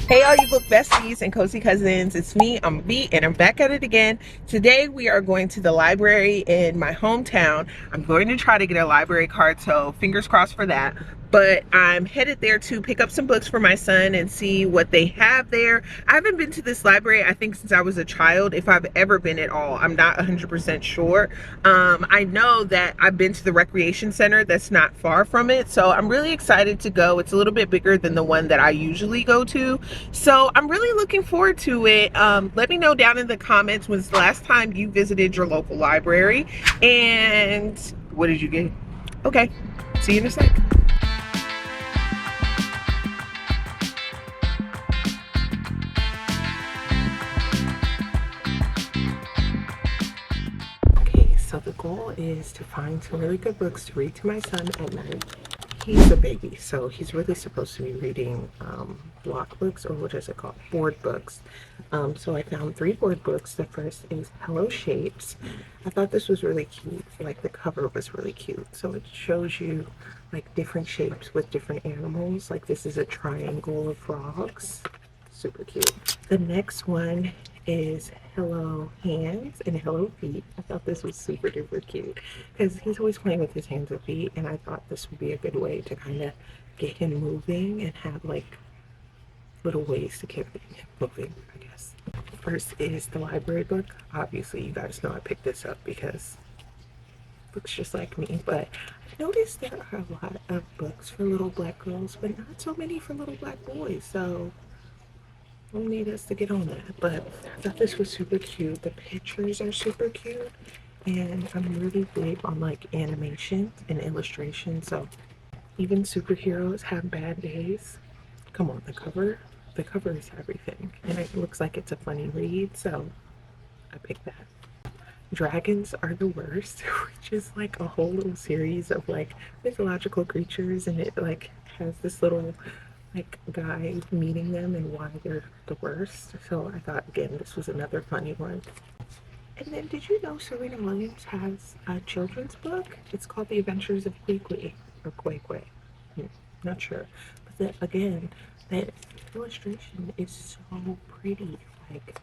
Hey all you book besties and cozy cousins, it's me, I'm B, and I'm back at it again. Today we are going to the library in my hometown. I'm going to try to get a library card, so fingers crossed for that. But I'm headed there to pick up some books for my son and see what they have there. I haven't been to this library, I think, since I was a child, if I've ever been at all. I'm not 100% sure. I know that I've been to the recreation center that's not far from it, so I'm really excited to go. It's a little bit bigger than the one that I usually go to. So I'm really looking forward to it. Let me know down in the comments when's the last time you visited your local library and what did you get? Okay, see you in a sec. Okay, so the goal is to find some really good books to read to my son at night. He's a baby, so he's really supposed to be reading block books, or what is it called? Board books. So I found 3 board books. The first is Hello Shapes. I thought this was really cute. Like the cover was really cute. So it shows you like different shapes with different animals. Like this is a triangle of frogs. Super cute. The next one is Hello Hands and Hello Feet. I thought this was super duper cute because he's always playing with his hands and feet, and I thought this would be a good way to kind of get him moving and have like little ways to keep him moving, I guess. First is the library book. Obviously, you guys know I picked this up because it looks just like me, but I noticed there are a lot of books for little black girls, but not so many for little black boys. So we'll need us to get on that. But I thought this was super cute. The pictures are super cute, and I'm really big on like animation and illustration. So even superheroes have bad days. Come on, the cover is everything, and it looks like it's a funny read. So I picked that. Dragons are the worst, which is like a whole little series of like mythological creatures, and it like has this little like guy meeting them and why they're the worst. So I thought again this was another funny one. And then did you know Serena Williams has a children's book? It's called The Adventures of Kwee or Kwee. Not sure. But again, that illustration is so pretty. Like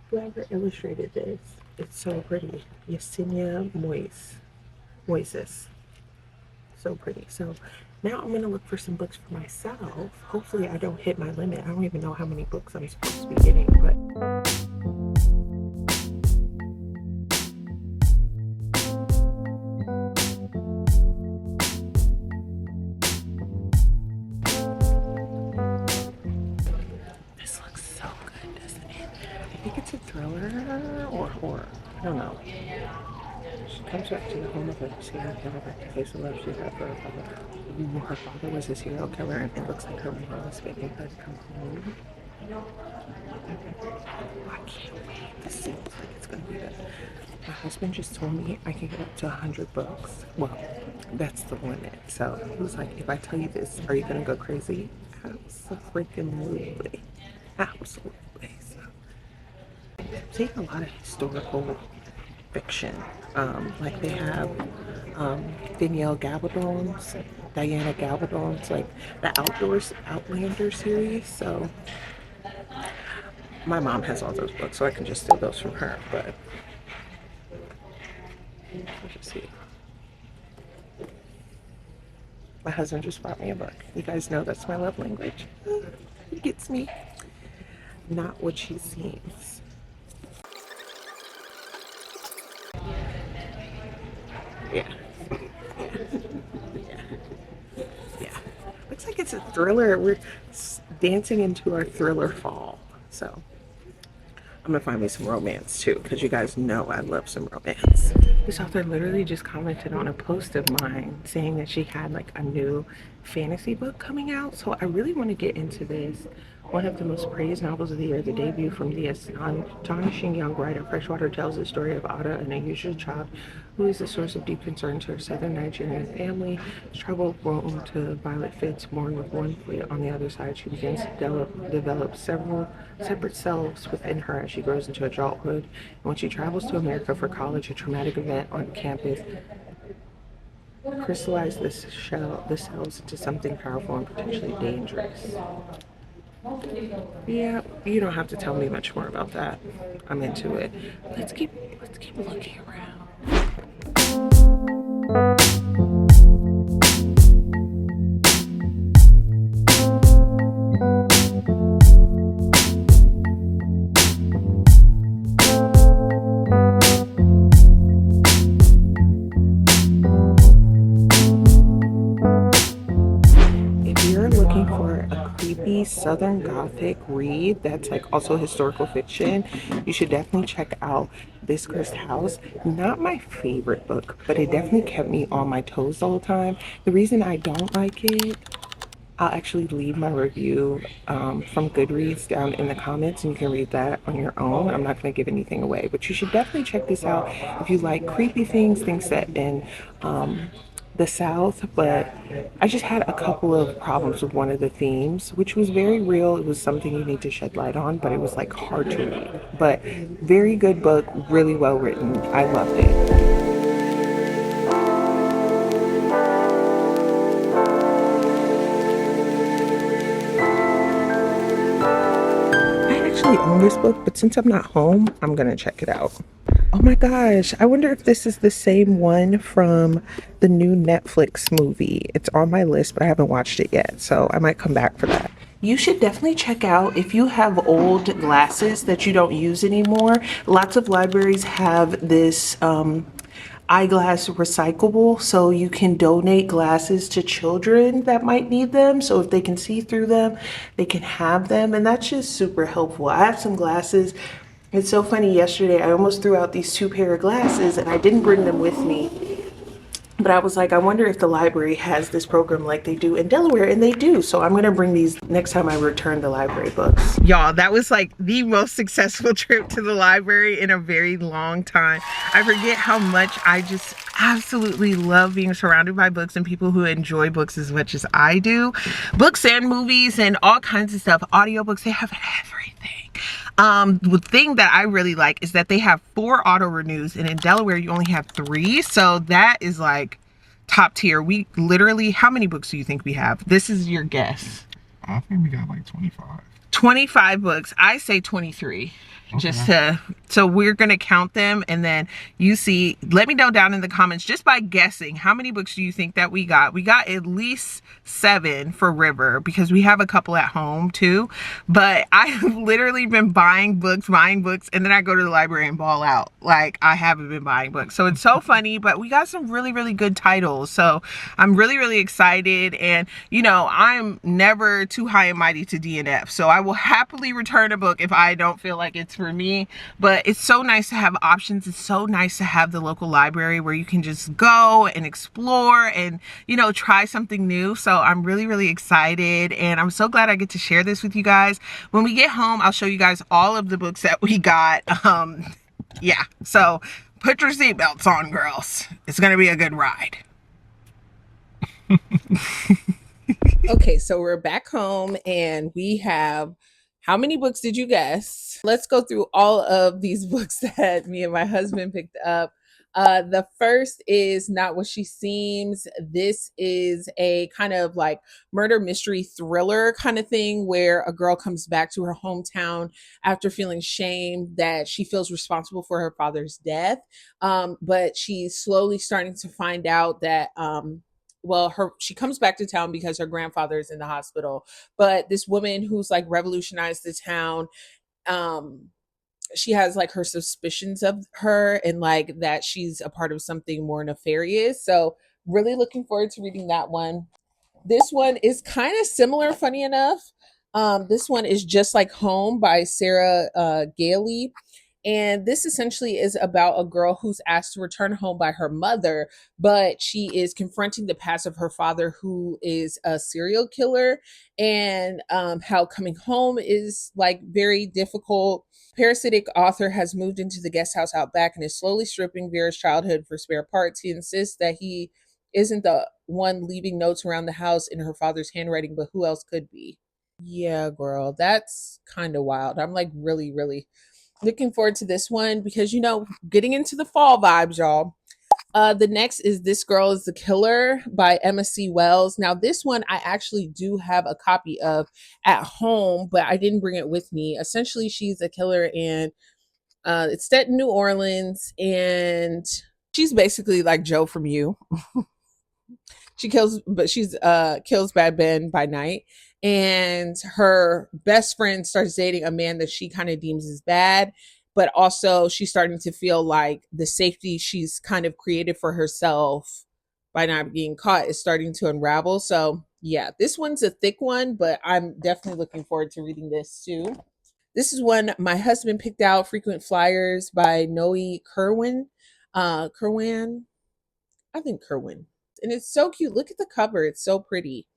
whoever illustrated this, it's so pretty. Yesenia Moises. So pretty. So now I'm gonna look for some books for myself. Hopefully I don't hit my limit. I don't even know how many books I'm supposed to be getting, but this looks so good, doesn't it? I think it's a thriller or horror. I don't know. She comes back to the home of a serial killer to face the love she had for her father. Her father was a serial killer, and it looks like her mom was waiting for her to come home. I can't wait. This seems like it's gonna be good. My husband just told me I can get up to 100 books. Well, that's the limit. So he was like, if I tell you this, are you gonna go crazy? Absolutely. Absolutely. So I'm seeing a lot of historical fiction. Like they have Danielle Gabaldon's, Diana Gabaldon's, like the Outlander series. So my mom has all those books, so I can just steal those from her. But let's just see. My husband just bought me a book. You guys know that's my love language. He gets me. Not what she seems. Yeah. Yeah. Looks like it's a thriller. We're dancing into our thriller fall. So I'm gonna find me some romance too, because you guys know I love some romance. This author literally just commented on a post of mine saying that she had like a new fantasy book coming out. So I really want to get into this. One of the most praised novels of the year, the debut from the astonishing young writer Freshwater, tells the story of Ada, an unusual child who is a source of deep concern to her southern Nigerian family. As trouble grown to violent fits, born with one foot on the other side, she begins to develop several separate selves within her as she grows into adulthood. And when she travels to America for college, a traumatic event on campus crystallizes the cells into something powerful and potentially dangerous. Yeah, you don't have to tell me much more about that. I'm into it. Let's keep looking around. If you're looking for a creepy Southern Gothic read that's like also historical fiction, you should definitely check out This Cursed House. Not my favorite book, but it definitely kept me on my toes the whole time. The reason I don't like it, I'll actually leave my review from Goodreads down in the comments, and you can read that on your own. I'm not going to give anything away, but you should definitely check this out if you like creepy things, things set in the South. But I just had a couple of problems with one of the themes, which was very real. It was something you need to shed light on, but it was like hard to read. But very good book, really well written. I loved it. I actually own this book, but since I'm not home, I'm gonna check it out. Oh my gosh, I wonder if this is the same one from the new Netflix movie. It's on my list, but I haven't watched it yet, so I might come back for that. You should definitely check out if you have old glasses that you don't use anymore. Lots of libraries have this eyeglass recyclable, so you can donate glasses to children that might need them, so if they can see through them they can have them, and that's just super helpful. I have some glasses. It's so funny, yesterday I almost threw out these two pair of glasses and I didn't bring them with me, but I was like, I wonder if the library has this program like they do in Delaware, and they do. So I'm gonna bring these next time I return the library books. Y'all, that was like the most successful trip to the library in a very long time. I forget how much I just absolutely love being surrounded by books and people who enjoy books as much as I do. Books and movies and all kinds of stuff. Audiobooks, they have everything. The thing that I really like is that they have 4 auto renews, and in Delaware you only have 3, so that is like top tier. We literally, how many books do you think we have? This is your guess. I think we got like 25. 25 books. I say 23. Okay. Just to, so we're gonna count them, and then you see, let me know down in the comments just by guessing, how many books do you think that we got? We got at least 7 for River, because we have a couple at home too. But I've literally been buying books, and then I go to the library and ball out. Like, I haven't been buying books. So it's so funny, but we got some really, really good titles. So I'm really, really excited. And you know, I'm never too high and mighty to DNF. So I will happily return a book if I don't feel like it's for me. But it's so nice to have options. It's so nice to have the local library where you can just go and explore and, you know, try something new. So I'm really, really excited, and I'm so glad I get to share this with you guys. When we get home, I'll show you guys all of the books that we got. Yeah, so put your seatbelts on, girls. It's gonna be a good ride. Okay, so we're back home and we have, how many books did you guess? Let's go through all of these books that me and my husband picked up. The first is Not What She Seems. This is a kind of like murder mystery thriller kind of thing where a girl comes back to her hometown after feeling shame that she feels responsible for her father's death. But she's slowly starting to find out that well, she comes back to town because her grandfather is in the hospital, but this woman who's like revolutionized the town, um she has like her suspicions of her, and like that she's a part of something more nefarious. So really looking forward to reading that one. This one is kind of similar, funny enough. This one is Just Like Home by Sarah Gailey. And this essentially is about a girl who's asked to return home by her mother, but she is confronting the past of her father, who is a serial killer, and how coming home is like very difficult. Parasitic author has moved into the guest house out back and is slowly stripping Vera's childhood for spare parts. He insists that he isn't the one leaving notes around the house in her father's handwriting, but who else could be? Yeah, girl, that's kind of wild. I'm like really, really looking forward to this one because, you know, getting into the fall vibes, y'all. The next is This Girl is the Killer by Emma C. Wells. Now, this one I actually do have a copy of at home, but I didn't bring it with me. Essentially, she's a killer, and it's set in New Orleans, and she's basically like Joe from You. She kills, but she's kills bad men by night, and her best friend starts dating a man that she kind of deems as bad, but also she's starting to feel like the safety she's kind of created for herself by not being caught is starting to unravel. So yeah, this one's a thick one, but I'm definitely looking forward to reading this too. This is one my husband picked out, Frequent Flyers by Noe Kerwin. Kerwin, I think Kerwin. And it's so cute. Look at the cover. It's so pretty.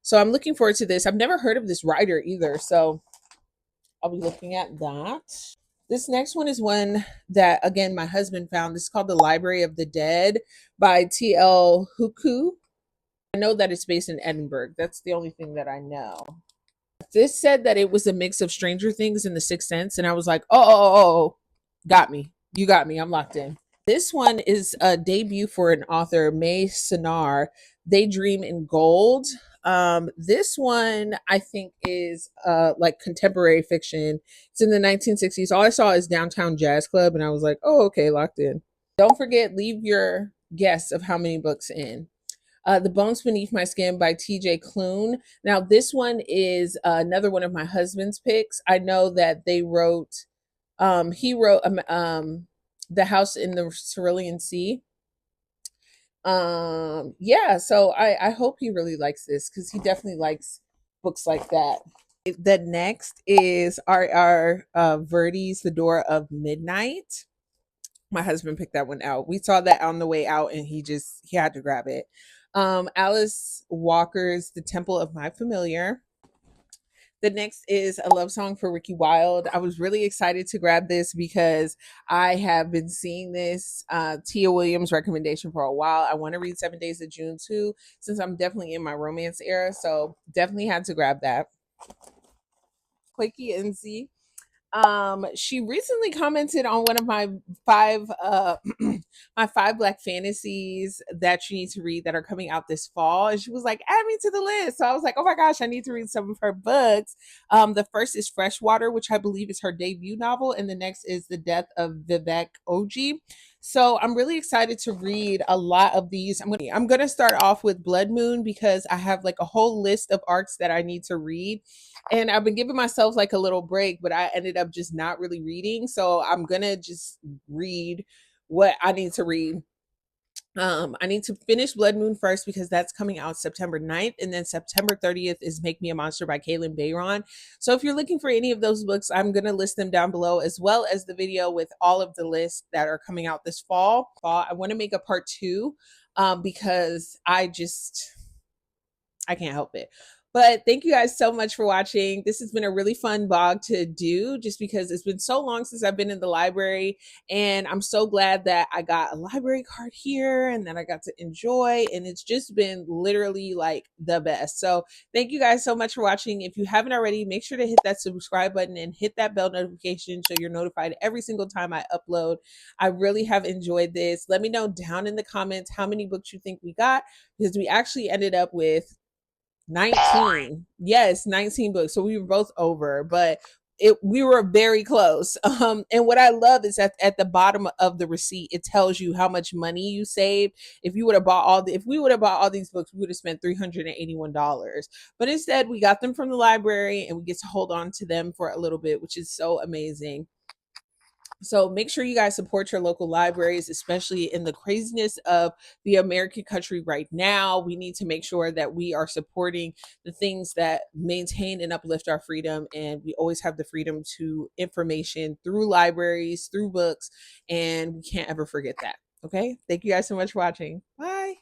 So I'm looking forward to this. I've never heard of this writer either. So I'll be looking at that. This next one is one that, again, my husband found. This is called The Library of the Dead by T.L. Huku. I know that it's based in Edinburgh. That's the only thing that I know. This said that it was a mix of Stranger Things and The Sixth Sense. And I was like, oh, got me. You got me. I'm locked in. This one is a debut for an author, May Sinar, They Dream in Gold. This one I think is like contemporary fiction. It's in the 1960s. All I saw is Downtown Jazz Club, and I was like, oh, okay, locked in. Don't forget, leave your guess of how many books in. The Bones Beneath My Skin by TJ Klune. Now, this one is another one of my husband's picks. I know that he wrote The House in the Cerulean Sea. Yeah, so I hope he really likes this because he definitely likes books like that. The next is R.R. Verdi's The Door of Midnight. My husband picked that one out. We saw that on the way out, and he had to grab it. Alice Walker's The Temple of My Familiar. The next is A Love Song for Ricky Wilde. I was really excited to grab this because I have been seeing this Tia Williams recommendation for a while. I want to read 7 Days of June too, since I'm definitely in my romance era. So definitely had to grab that. Quakey NZ. She recently commented on one of my five my five black fantasies that you need to read that are coming out this fall, and she was like, add me to the list. So I was like, oh my gosh, I need to read some of her books. The first is Freshwater, which I believe is her debut novel, and the next is The Death of Vivek Oji. So I'm really excited to read a lot of these. I'm gonna start off with Blood Moon because I have like a whole list of arcs that I need to read, and I've been giving myself like a little break, but I ended up just not really reading. So I'm gonna just read what I need to read. I need to finish Blood Moon first because that's coming out September 9th. And then September 30th is Make Me a Monster by Kaylin Bayron. So if you're looking for any of those books, I'm going to list them down below, as well as the video with all of the lists that are coming out this fall. I want to make a part 2 because I can't help it. But thank you guys so much for watching. This has been a really fun vlog to do just because it's been so long since I've been in the library. And I'm so glad that I got a library card here and that I got to enjoy. And it's just been literally like the best. So thank you guys so much for watching. If you haven't already, make sure to hit that subscribe button and hit that bell notification so you're notified every single time I upload. I really have enjoyed this. Let me know down in the comments how many books you think we got, because we actually ended up with 19. Yes, 19 books. So we were both over, but we were very close. And what I love is that at the bottom of the receipt, it tells you how much money you saved. If we would have bought all these books, we would have spent $381. But instead, we got them from the library and we get to hold on to them for a little bit, which is so amazing. So make sure you guys support your local libraries, especially in the craziness of the American country right now. We need to make sure that we are supporting the things that maintain and uplift our freedom. And we always have the freedom to information through libraries, through books, and we can't ever forget that. Okay. Thank you guys so much for watching. Bye.